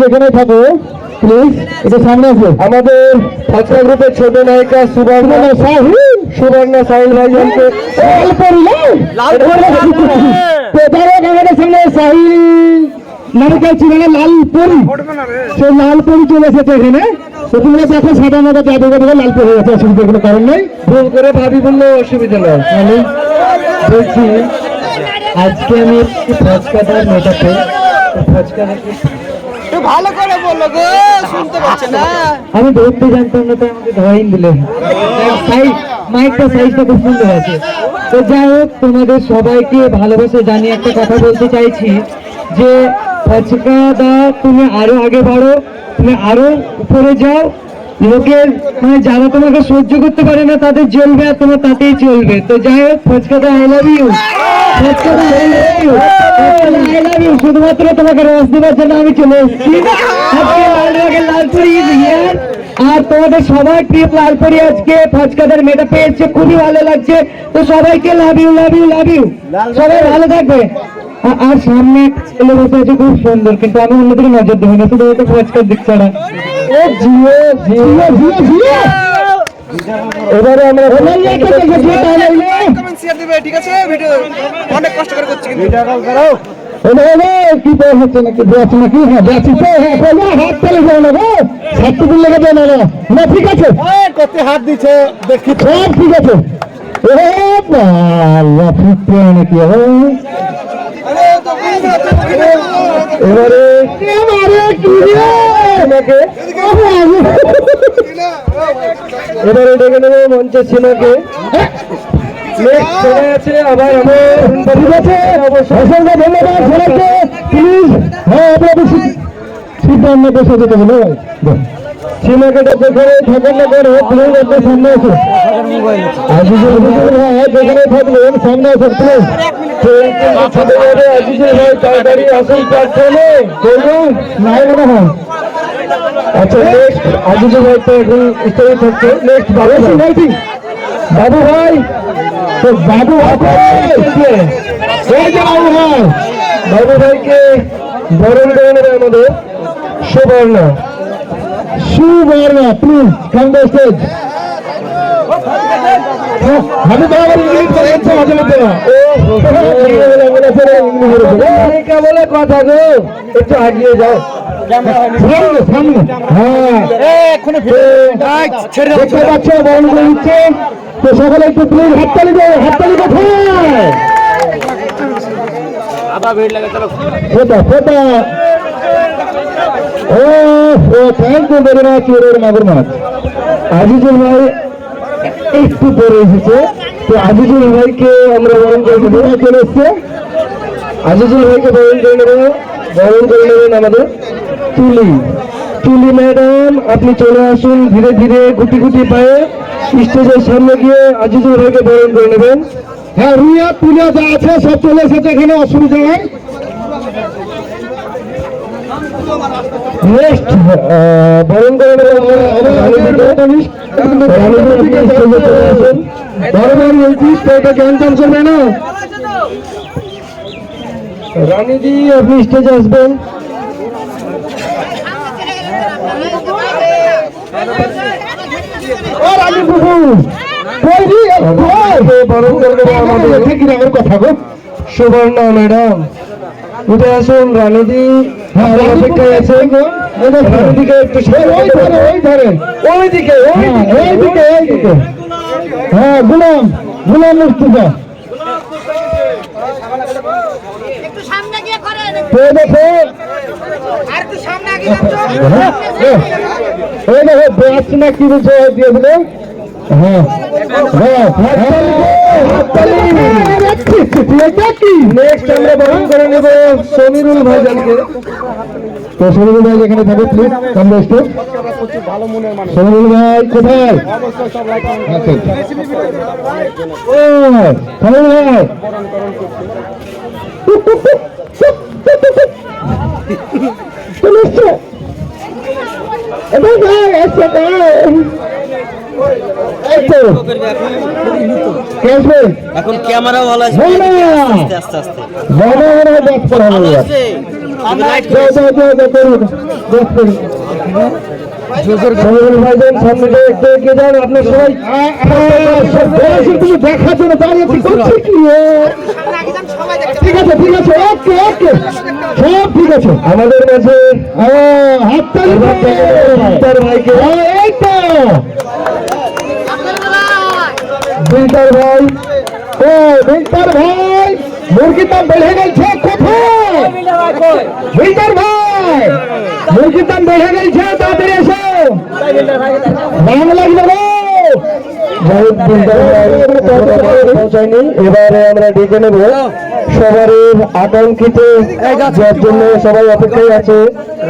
যেখানে থাকো প্লিজ একটু সামনে আসো। আমাদের ফাঁচড়া গ্রুপের ছোট নায়িকা সুবর্ণা সাহিল ভাইজানকে আমাদের সামনে সাহিল নায়িকা ছিল লালপরি, সে লালপরি চলে এসেছে এখানে। তো তোমরা দেখো সাদা মাদা জাদুঘর লালপরি হয়ে গেছে, অসুবিধা কোনো কারণ নেই, ভুল করে ভাবি বললে অসুবিধা নয়। আমি বলছি আজকে আমি ফচকাদার মেটাতে ভালো করে বললো গো, শুনতে পাচ্ছে না। আমি ধরতে জানতাম না, তো আমাকে ধরাইন দিলে। মাইকটা সাইজটা খুব সুন্দর আছে। তো যাই হোক, তোমাদের সবাইকে ভালোবাসা জানিয়ে একটা কথা বলতে চাইছি যে ফচকাদা তুমি আরো আগে বাড়ো, তুমি আরো উপরে যাও। লোকের মানে যারা তোমাকে সহ্য করতে পারে না তাদের জ্বলবে, আর তোমার তাতেই চলবে। তো যাই হোক, ফচকাদা আই লাভ ইউ, ফচকাদা I love you, I love you. শুধুমাত্র তোমাকে রস দেওয়ার জন্য আমি চলে এসেছি। আজকে লালবাগের লালপুরি ইয়ার, আর তোমাদের সবাই প্রিয় লালপুরি আজকে ফচকাদার মেটা পেয়েছে, খুবই ভালো লাগছে। তো সবাইকে love you, love you, love you. সবাই ভালো থাকবে। আর সামনে ছেলে বসে আছে খুব সুন্দর, কিন্তু আমি অন্যদিকে নজর দেবো না, শুধু হয়তো ফচকার দিক ছাড়া। এবারে আমরা ঠিক আছে, ভিডিও অনেক কষ্ট করে করছি কিন্তু কি হচ্ছে নাকি বেঁচে নাকি? হ্যাঁ বেঁচি তো, হ্যাঁ হাত তালে যাও না গো, হাতটু দিলে লেগে যায় না। না ঠিক আছে, কত হাত দিচ্ছে দেখি, সব ঠিক আছে। নাকি এবারে এবারে ডেকে নেবো মঞ্চে সিনাকে। আবার অসংখ্য ধন্যবাদ সবাইকে। প্লিজ হ্যাঁ আপনাদের সিদ্ধান্ত বসে যেতে হলো সিনাকে যেখানে থাকেন না করে প্লিজ একটু সামনে আসো। যেখানে থাকবেন সামনে আসো প্লিজ। আজিজুল ভাই তাড়াতাড়ি আসুন প্ল্যাটফর্মে, নাই মনে হয়। আচ্ছা নেক্সট আজিজুল ভাই তো এখন স্টেজে থাকছে। নেক্সট বাবু ভাই, বাবু ভাই, তো বাবু বাবু ভাইকে বরণ করে নেবে আমাদের Subarna. Please come the stage. আমি বলে কথা গো, একটু আগিয়ে যাও সামনে। হ্যাঁ দেখতে পাচ্ছ বরণ করে দিচ্ছে। তো সকলে একটু প্লিজ হাততালি দাও, হাততালি কোথায়? Thank you very much your মাগুর মাছ। আজিজুল ভাই একটু পরে এসেছে, তো আজিজুল ভাইকে আমরা বরণ করে দেবো। চলে এসছে আজিজুল ভাইকে বরণ করে নেব। বরণ করে নেবেন আমাদের তুলি ম্যাডাম, আপনি চলে আসুন ধীরে ধীরে গুটি গুটি পায়ে স্টেজের সামনে গিয়ে আজিজুল ভাইকে বরণ করে নেবেন। হ্যাঁ রুইয়া তুলিয়া যা আছে সব চলে এসেছে, এখানে অসুবিধা হয়। নেক্সট বরণ করে নেবেন রানীজি, আপনি স্টেজে আসবেন। কথা গো সুবর্ণা ম্যাডাম, উঠে আসুন। রানীজি অপেক্ষায় আছে। রানীদিকে একটু ওইদিকে হ্যাঁ গুলাম মুস্তুফা দেখো না কি বলছে দিয়ে দিলে। হ্যাঁ নেক্সট আমরা বরণ করে নেব সমীরুল ভাইজানকে। তো সমীরুল ভাই এখানে থাকবে প্লিজ, আমরা স্টেজ। সমীরুল ভাই কোথায়? সমীরুল ভাই এখন ক্যামেরা ভালো আছে, আস্তে আস্তে ভাইজান সামনে দিয়ে একটু এগিয়ে যান, আপনার সবাই তুমি দেখার জন্য দাঁড়িয়ে ঠিক আছে ঠিক আছে, ওকে ওকে, সব ঠিক আছে। আমাদের কাছে হাততালি ভাইকে, এই তো বিল্টার ভাই, ও বিল্টার ভাই, মুরগির দাম বেড়ে গেছে কোথায়? বিল্টার ভাই, মুরগির দাম বেড়ে গেছে, তাড়াতাড়ি এসো, ভালো লাগবে গো। পৌঁছায়নি, এবারে আমরা ডেকে নেব সবারই আকাঙ্ক্ষিত, যার জন্য সবাই অপেক্ষায় আছে।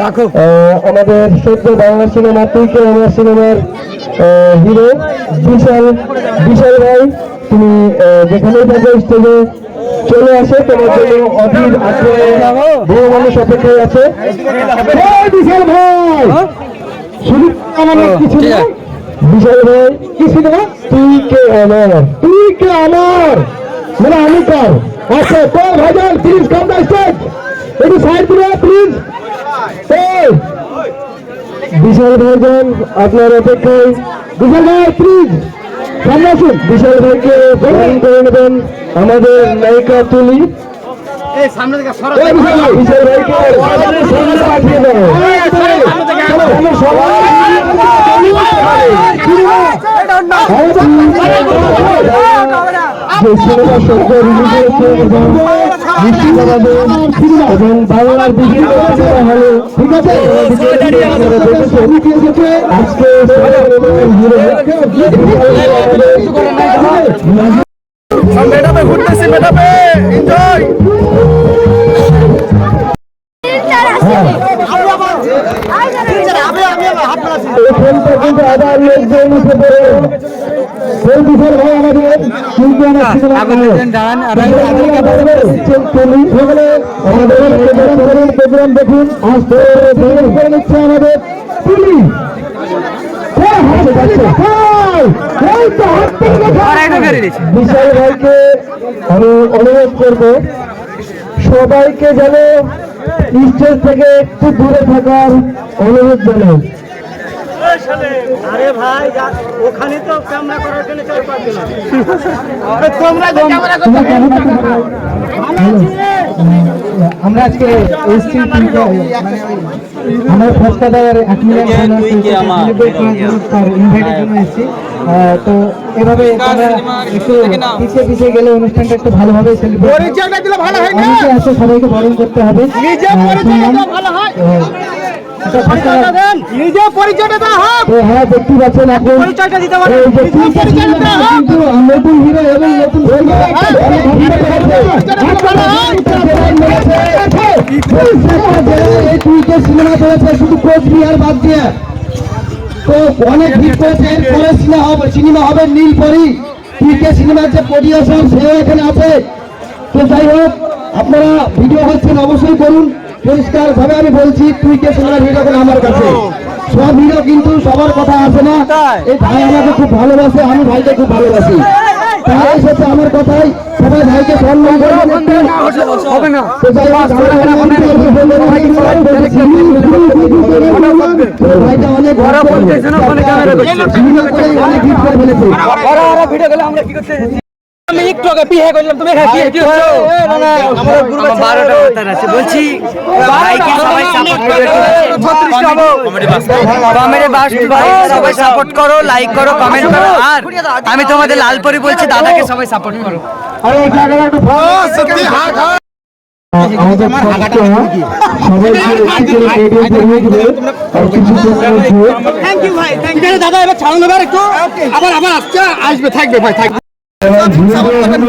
রাখো আমাদের সত্য বাংলা সিনেমা, তুইকে আমার সিনেমার হিরো বিশাল বিশাল ভাই, তুমি যেখানেই থাকো স্টেজে চলে আসে, তোমার জন্য অধীর আগ্রহে বহু মানুষ অপেক্ষায় আছে। বিশাল ভাই শুধু আমার কিছু না, বিশাল ভাই কিছু না, তুই কে আমার, তুই কে আমার মানে আমি কার। আচ্ছা তো ভাইজান প্লিজ কাম দ্য স্টেজ, একটু সাইড দিন প্লিজ। বিশাল ভাইজান আপনার অপেক্ষায়, বিশাল ভাই প্লিজ সামনে আসুন। বিশাল ভাইকে গ্রহণ করে নেবেন আমাদের নায়িকা তুলি। বিশাল ভাইকে সামনে পাঠিয়ে দেবো। সিনেমা শব্দ রিলিজ হয়েছে এবং বাংলার বিভিন্ন সিনেমা হলে, ঠিক আছে আজকে মেটাবে ঘুরতেছি, মেটাবে এনজয়। কিন্তু আবার লোকজন উঠে পড়ে বিশাল ভাই আমাদের প্রোগ্রাম দেখুন, আসতে করে নিচ্ছে আমাদের পুলিশ। বিশাল ভাইকে আমি অনুরোধ করব সবাইকে যেন স্টেজ থেকে একটু দূরে থাকার অনুরোধ জানাই। আরে ভাই ওখানে তো ক্যামেরা করার জন্য কেউ পারবে না। আমরা আজকে এসছি আমার ফসকাদার ইনভাইটের জন্য এসেছি। তো এভাবে আমরা একটু পিছিয়ে পিছিয়ে গেলে অনুষ্ঠানটা একটু ভালোভাবে অনেকে আছে, সবাইকে বরণ করতে হবে। নিজে পরিচয়টা দাও। হ্যাঁ দেখতে পাচ্ছেন এখন পরিচয়টা দিতে পারো, কিন্তু নতুন হিরো এবং নতুন সিনেমা করেছে শুধু কোচবিহার বাদ দিয়ে, তো অনেক হিট করেছে। এরপরে সিনেমা হবে নীলপরি, পিকে সিনেমার যে প্রডিউসার সেও এখানে আছে। তো যাই হোক, আপনারা ভিডিও হচ্ছেন অবশ্যই করুন পরিষ্কার ভাবে। আমি বলছি তুই কে সিনেমার হিরো এখন আমার কাছে, সব হিরো কিন্তু সবার কথা আসে না। এই ভাই আমাকে খুব ভালোবাসে, আমি ভাইকে খুব ভালোবাসি, তাই এসেছে আমার কথাই। সবাই ভাইকে সম্মান করবেন। ভাইটা অনেক আমি একটু আগে বিয়ে করলাম, তুমি এখানে বিয়ে কি হচ্ছে? আমার 12টা অবতার আছে বলছি, ভাইকে সবাই সাপোর্ট করবে, 36 হবো কমেডি বাস্ট ভাই, সবাই সাপোর্ট করো, লাইক করো, কমেন্ট করো। আর আমি তোমাদের লালপরি বলছি, দাদাকে সবাই সাপোর্ট করো। থ্যাংক ইউ ভাই, থ্যাংক ইউ দাদা। এবার ছাড়ুন, এবার একটু আবার আবার আসবে, থাকবে ভাই, থাকবে।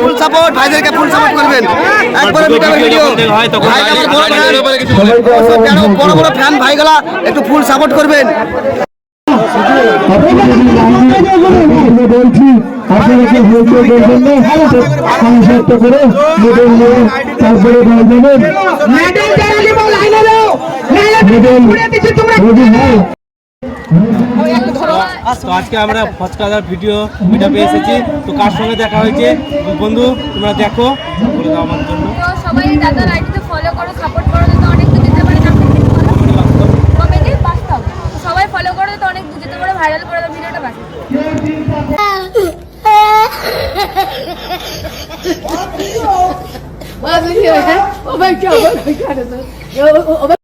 ফুল সাপোর্ট, ভাইদেরকে ফুল সাপোর্ট করবেন। একবারে ভিডিও ভাই, আমার বড় বড় ফ্যান ভাইগুলা একটু ফুল সাপোর্ট করবেন। বলছি আপনাদেরকে করে তারপরে তো আজকে আমরা ফচকাদার ভিডিও মিটআপে এসেছি। তো কার সঙ্গে দেখা হয়েছে বন্ধু, তোমরা দেখো, বলে দাও আমার জন্য। তো সবাই দাদার আইডিতে ফলো করো, সাপোর্ট করো, যাতে অনেক কিছু ভাইরাল করে দাও ভিডিওটা বাকি